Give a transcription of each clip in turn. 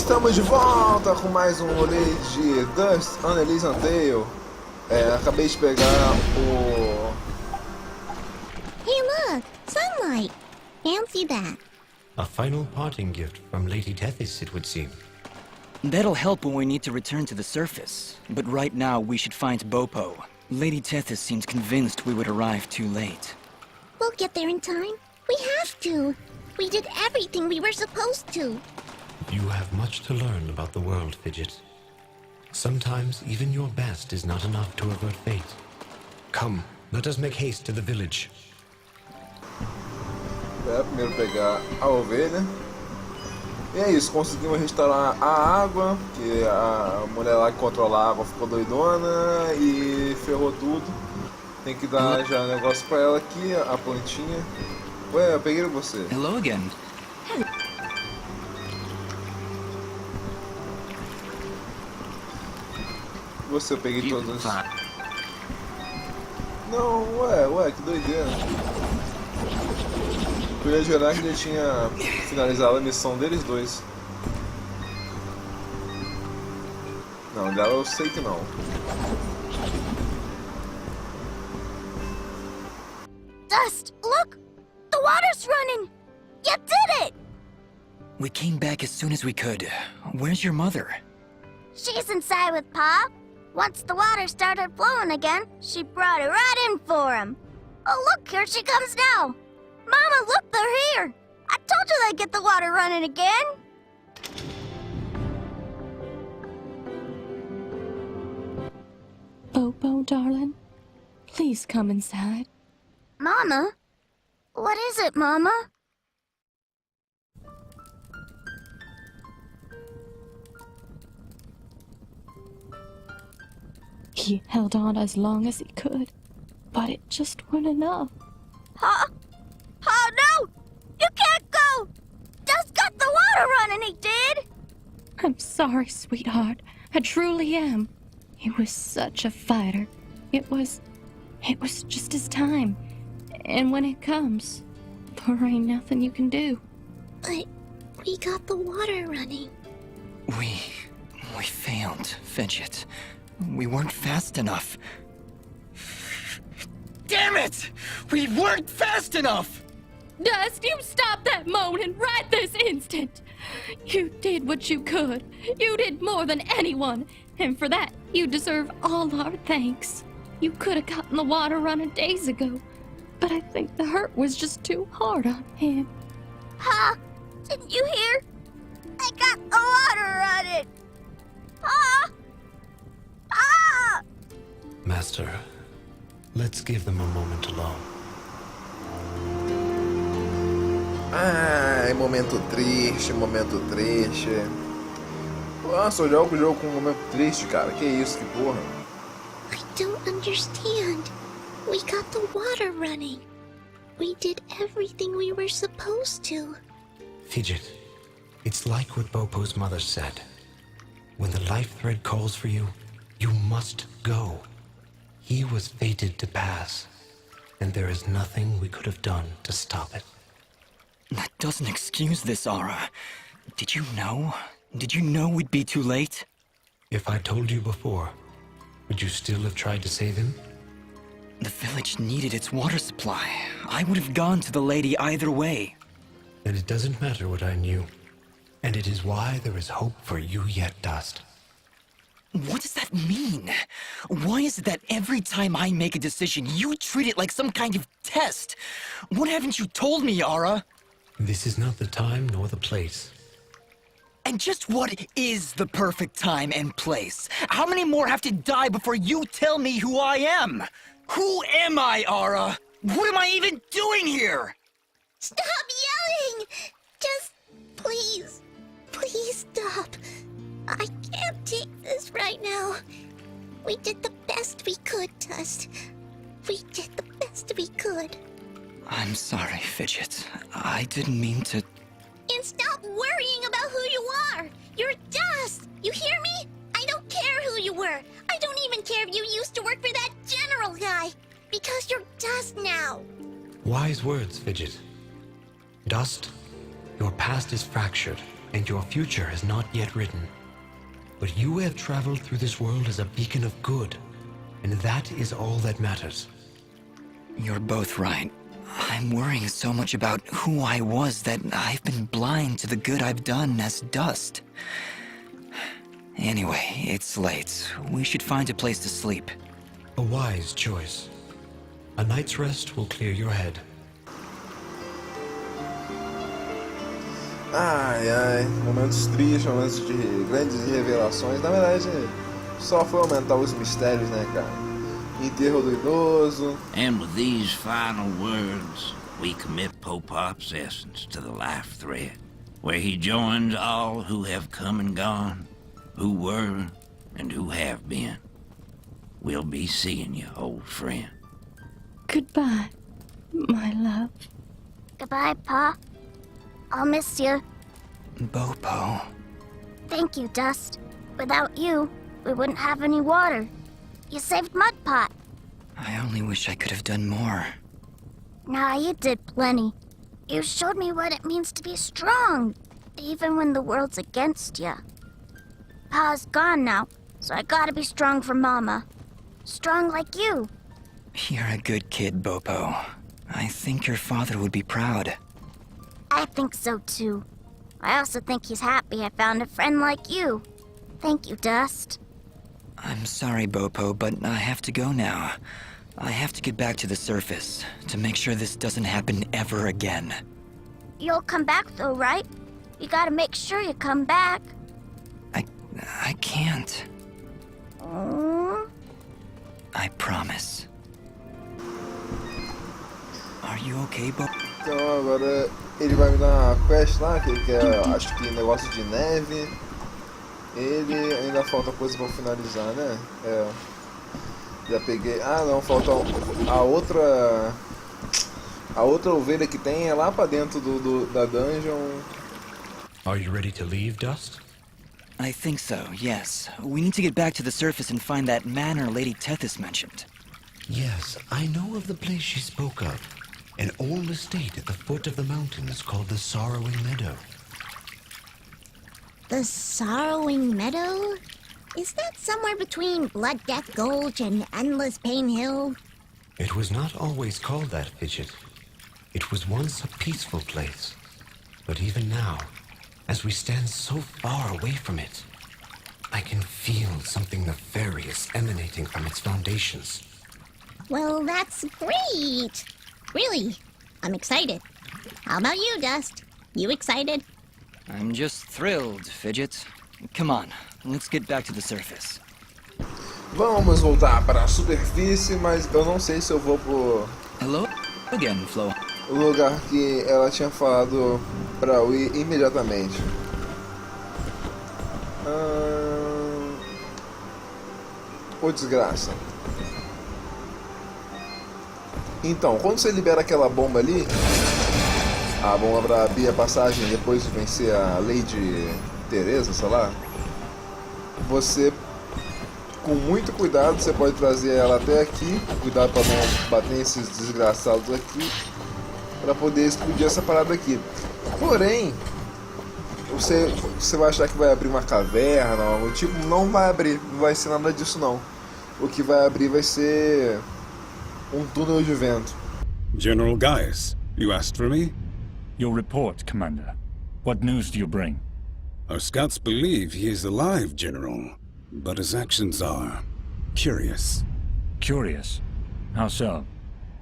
Estamos de volta com mais um rolê de Dust on Elysian Tale. Acabei de pegar o... Hey look, sunlight. Fancy that. A final parting gift from Lady Tethys, it would seem. That'll help when we need to return to the surface. But right now, we should find Bopo. Lady Tethys seems convinced we would arrive too late. We'll get there in time. We have to. We did everything we were supposed to. You have much to learn about the world, Fidget. Sometimes even your best is not enough to avert fate. Come, let us make haste to the village. Primeiro pegar a ovelha. E é isso, conseguimos restaurar a água, que a mulher lá que controla a água ficou doidona e ferrou tudo. Tem que dar já um negócio pra ela aqui, a plantinha. Ué, eu peguei você. Hello again. Você, eu peguei todos. Não, ué, que doideira. Eu ia jurar que ele tinha finalizado a missão deles dois. Não, dela eu sei que não. Dust, look! The water's running! You did it! We came back as soon as we could. Where's your mother? She's inside with Pa. Once the water started flowing again, she brought it right in for him. Oh, look, here she comes now. Mama, look, they're here. I told you they'd get the water running again. Bopo, darling, please come inside. Mama? What is it, Mama? He held on as long as he could, but it just wasn't enough. Huh? Oh, no! You can't go! Dust got the water running, he did! I'm sorry, sweetheart. I truly am. He was such a fighter. It was just his time. And when it comes, there ain't nothing you can do. But we got the water running. We failed, Fidget. We weren't fast enough. Damn it! We weren't fast enough! Dust, you stop that moaning right this instant! You did what you could. You did more than anyone. And for that, you deserve all our thanks. You could have gotten the water running days ago. But I think the hurt was just too hard on him. Huh? Didn't you hear? I got the water running! Huh? Ah! Master, let's give them a moment alone. Ai, momento triste, momento triste. Nossa, eu jogo o jogo com um momento triste, cara. Que isso, que porra. I don't understand. We got the water running. We did everything we were supposed to. Fidget, it's like what Bopo's mother said. When the life thread calls for you, you must go. He was fated to pass, and there is nothing we could have done to stop it. That doesn't excuse this, Aura. Did you know? Did you know we'd be too late? If I told you before, would you still have tried to save him? The village needed its water supply. I would have gone to the lady either way. Then it doesn't matter what I knew. And it is why there is hope for you yet, Dust. What does that mean? Why is it that every time I make a decision, you treat it like some kind of test? What haven't you told me, Aura? This is not the time nor the place. And just what is the perfect time and place? How many more have to die before you tell me who I am? Who am I, Aura? What am I even doing here? Stop yelling! Just please stop. I can't take this right now. We did the best we could, Dust. We did the best we could. I'm sorry, Fidget. I didn't mean to... And stop worrying about who you are! You're Dust! You hear me? I don't care who you were. I don't even care if you used to work for that general guy. Because you're Dust now. Wise words, Fidget. Dust, Your past is fractured, and your future is not yet written. But you have traveled through this world as a beacon of good, and that is all that matters. You're both right. I'm worrying so much about who I was that I've been blind to the good I've done as dust. Anyway, it's late. We should find a place to sleep. A wise choice. A night's rest will clear your head. Ai, ai, momentos tristes, momentos de grandes revelações. Na verdade, só foi aumentar os mistérios, né, cara? Enterro do idoso. And with these final words, we commit Popop's essence to the life thread, where he joins all who have come and gone, who were and who have been. We'll be seeing you, old friend. Goodbye, my love. Goodbye, Pa. I'll miss you. Bopo. Thank you, Dust. Without you, we wouldn't have any water. You saved Mudpot. I only wish I could have done more. Nah, you did plenty. You showed me what it means to be strong, even when the world's against you. Pa's gone now, so I gotta be strong for Mama. Strong like you. You're a good kid, Bopo. I think your father would be proud. I think so too. I also think he's happy I found a friend like you. Thank you, Dust. I'm sorry, Bopo, but I have to go now. I have to get back to the surface to make sure this doesn't happen ever again. You'll come back though, right? You gotta make sure you come back. I can't. Mm. I promise. Are you okay, Bopo? Então agora ele vai me dar uma quest lá, que ele quer, acho que negócio de neve. Ele ainda falta coisa pra finalizar, né? É. Já peguei. Ah não, falta a outra. A outra ovelha que tem é lá pra dentro da dungeon. Are you ready to leave, Dust? I think so, yes. We need to get back to the surface and find that manor Lady Tethys mentioned. Yes, I know of the place she spoke of. An old estate at the foot of the mountains called the Sorrowing Meadow. The Sorrowing Meadow? Is that somewhere between Blood Death Gulch and Endless Pain Hill? It was not always called that, Fidget. It was once a peaceful place. But even now, as we stand so far away from it, I can feel something nefarious emanating from its foundations. Well, that's great. Really, I'm excited. How about you, Dust? You excited? I'm just thrilled, Fidget. Come on, let's get back to the surface. Vamos voltar para a superfície, mas eu não sei se eu vou pro Hello again, Flo. lugar que ela tinha falado pra eu ir imediatamente. Ô desgraça. Então, quando você libera aquela bomba ali, a bomba pra abrir a passagem depois de vencer a Lady Teresa, sei lá, você, com muito cuidado, você pode trazer ela até aqui, cuidado pra não bater nesses desgraçados aqui, pra poder explodir essa parada aqui. Porém, você vai achar que vai abrir uma caverna, algo tipo, não vai abrir, não vai ser nada disso não. O que vai abrir vai ser túnel de vento. General Gaius, you asked for me? Your report, Commander. What news do you bring? Our scouts believe he is alive, General, but his actions are curious. Curious. How so?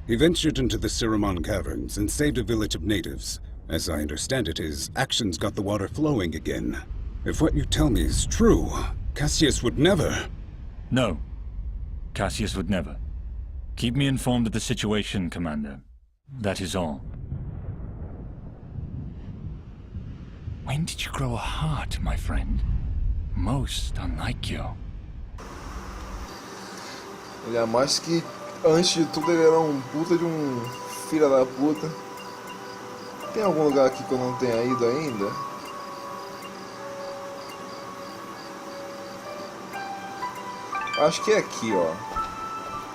He ventured into the Siramon caverns and saved a village of natives. As I understand it, his actions got the water flowing again. If what you tell me is true, Cassius would never... No. Cassius would never. Keep me informed of the situation, Commander. That is all. When did you grow a heart, my friend? Most unlike you. Ele é mais que, antes de tudo, ele era um puta de um filho da puta. Tem algum lugar aqui que eu não tenha ido ainda? Acho que é aqui, ó.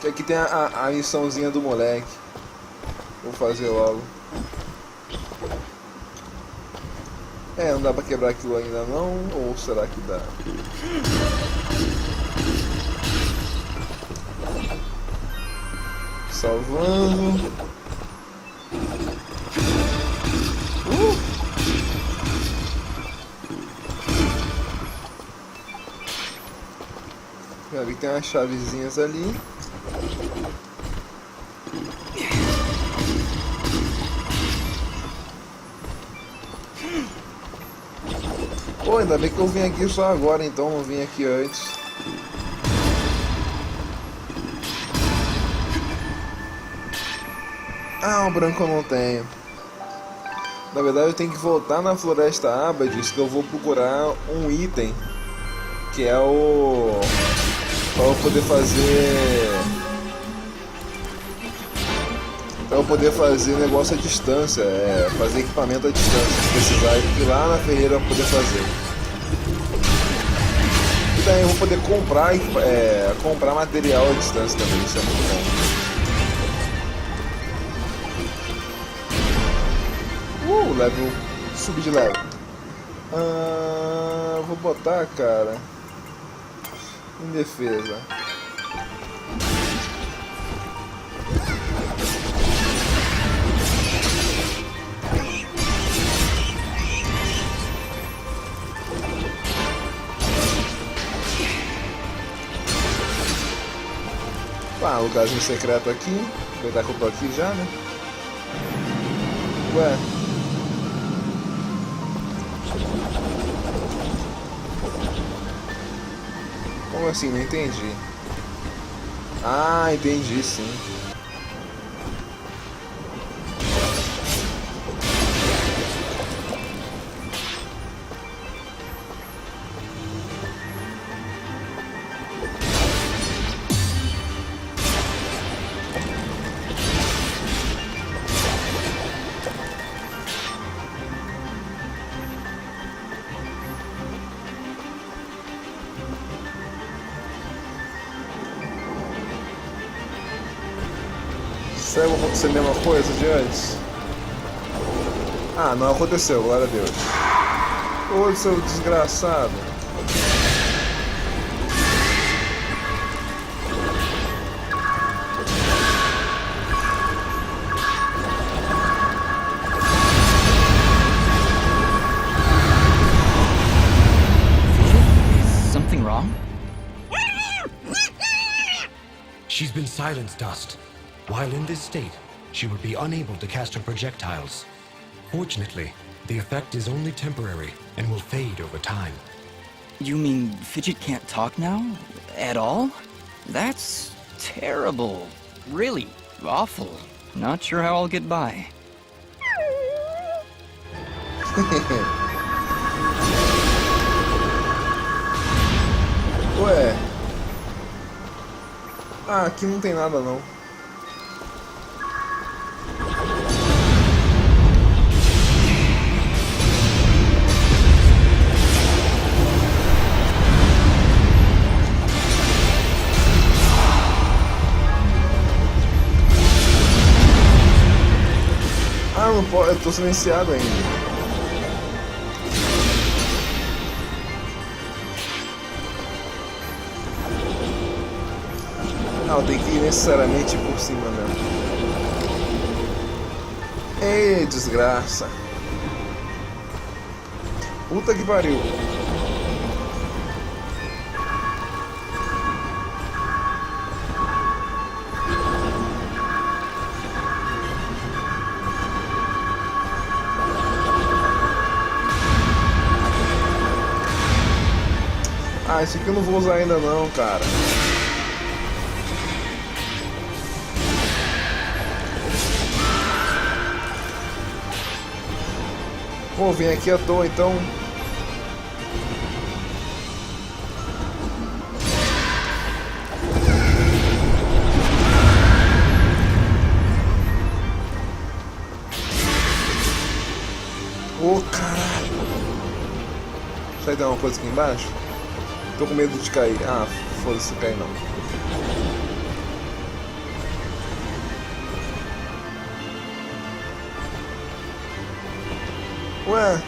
Que aqui tem a missãozinha do moleque. Vou fazer logo. É, não dá pra quebrar aquilo ainda não, ou será que dá? Salvando. Já vi que tem umas chavezinhas ali. Pô, ainda bem que eu vim aqui só agora, então não vim aqui antes. Ah, o branco eu não tenho. Na verdade eu tenho que voltar na floresta Após, que eu vou procurar um item. Que é o... Pra eu poder fazer... Pra eu poder fazer negócio à distância, fazer equipamento à distância. Se precisar ir lá na Ferreira pra poder fazer. E daí eu vou poder comprar material à distância também, isso é muito bom. Level, subir de level. Vou botar, cara, em defesa. Lugarzinho secreto aqui. Aproveitar que eu tô aqui já, né? Ué. Como assim? Não entendi. Ah, entendi sim. Será que vai acontecer a mesma coisa de antes? Ah, não aconteceu, glória a Deus. Ô, seu desgraçado. Is something wrong? She's been silenced, Dust. While in this state, she would be unable to cast her projectiles. Fortunately, the effect is only temporary and will fade over time. You mean Fidget can't talk now? At all? That's terrible. Really awful. Not sure how I'll get by. Ué. Ah, aqui não tem nada não. Ah, não pode, eu tô silenciado ainda. Não, tem que ir necessariamente por cima mesmo. Ei, desgraça. Puta que pariu. Ah, esse aqui eu não vou usar ainda não, cara. Pô, vim aqui à toa então. Ô, caralho. Será que tem uma coisa aqui embaixo? Tô com medo de cair. Ah, foda-se cair não. Ué.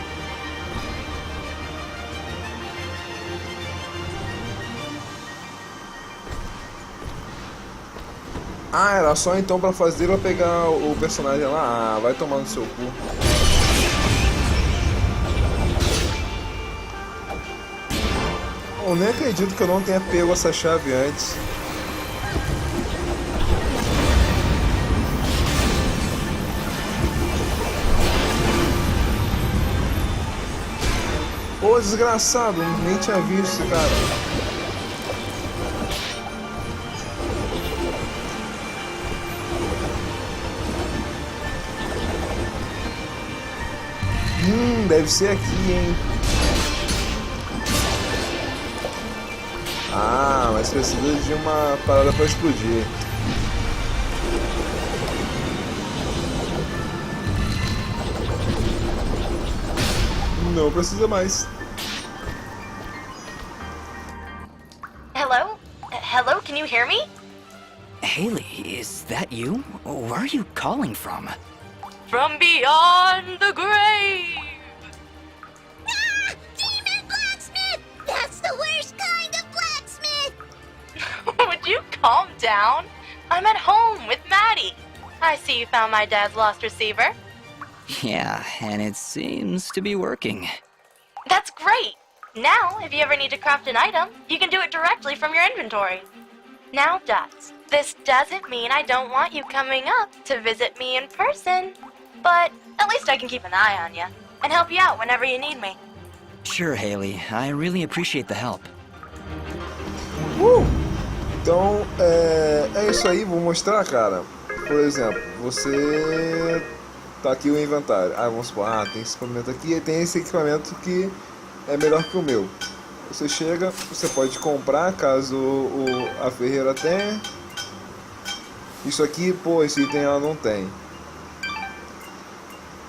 Ah, era só então pra fazer pra pegar o personagem lá. Ah, vai tomar no seu cu. Eu nem acredito que eu não tenha pego essa chave antes. Ô, desgraçado, nem tinha visto esse cara. Deve ser aqui, hein? Ah, mas precisa de uma parada pra explodir. Não precisa mais. Hello? Hello, can you hear me? Haley, is that you? Where are you calling from? From beyond the grave! Ah! Demon blacksmith! That's the worst kind of blacksmith! Would you calm down? I'm at home with Maddie. I see you found my dad's lost receiver. Yeah, and it seems to be working. That's great! Now, if you ever need to craft an item, you can do it directly from your inventory. Now, Dots, this doesn't mean I don't want you coming up to visit me in person. But at least I can keep an eye on you and help you out whenever you need me. Sure, Haley. I really appreciate the help. Então, é isso aí, vou mostrar, cara. Por exemplo, você tá aqui o inventário. Ah, vamos supor, tem esse equipamento aqui e tem esse equipamento que é melhor que o meu. Você chega, você pode comprar caso a Ferreira tenha. Isso aqui, pô, esse item ela não tem.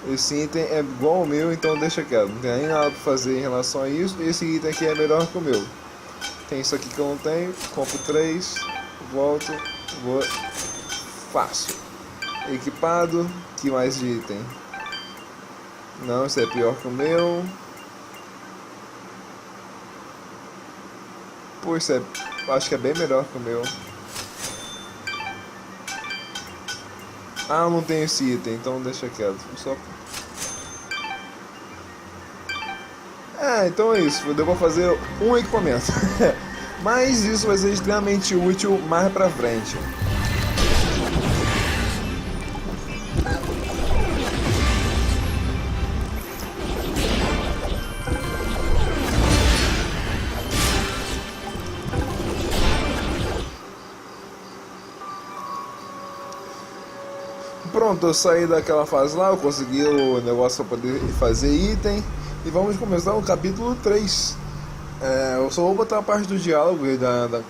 Esse item é igual ao meu, então deixa quieto. Não tem nem nada pra fazer em relação a isso. Esse item aqui é melhor que o meu. Tem isso aqui que eu não tenho. Compro 3, volto, vou, faço. Equipado, que mais de item? Não, esse é pior que o meu. Pô, isso é, acho que é bem melhor que o meu. Ah, eu não tenho esse item, então deixa quieto. Só... então é isso. Deu pra fazer um equipamento. Mas isso vai ser extremamente útil mais pra frente. Pronto, eu saí daquela fase lá, eu consegui o negócio para poder fazer item. E vamos começar o capítulo 3. Eu só vou botar a parte do diálogo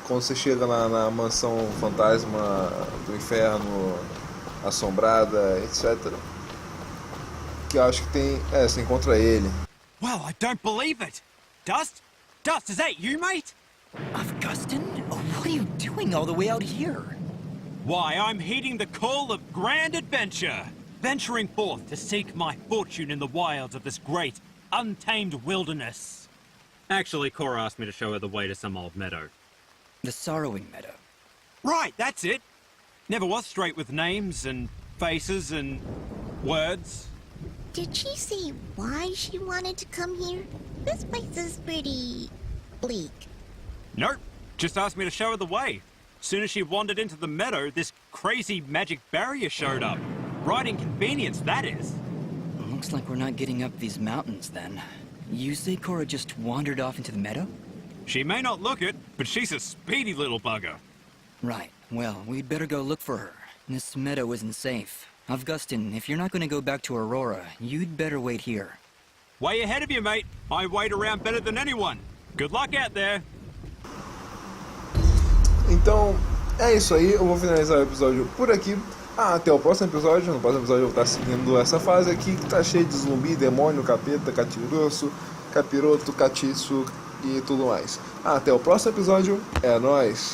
quando você chega na mansão fantasma do inferno, assombrada, etc. Que eu acho que tem... você encontra ele. Well, I don't believe it! Dust? Dust, is that you, mate? Augustin? What are you doing all the way out here? Why, I'm heeding the call of grand adventure, venturing forth to seek my fortune in the wilds of this great, untamed wilderness. Actually, Cora asked me to show her the way to some old meadow. The Sorrowing Meadow. Right, that's it. Never was straight with names and faces and words. Did she say why she wanted to come here? This place is pretty bleak. Nope, just asked me to show her the way. Soon as she wandered into the meadow, this crazy magic barrier showed up. Right inconvenience, that is. Looks like we're not getting up these mountains, then. You say Cora just wandered off into the meadow? She may not look it, but she's a speedy little bugger. Right. Well, we'd better go look for her. This meadow isn't safe. Augustin, if you're not going to go back to Aurora, you'd better wait here. Way ahead of you, mate. I wait around better than anyone. Good luck out there. Então, é isso aí, eu vou finalizar o episódio por aqui. Até o próximo episódio. No próximo episódio eu vou estar seguindo essa fase aqui, que tá cheia de zumbi, demônio, capeta, catiroço, capiroto, catiço e tudo mais. Até o próximo episódio, é nóis!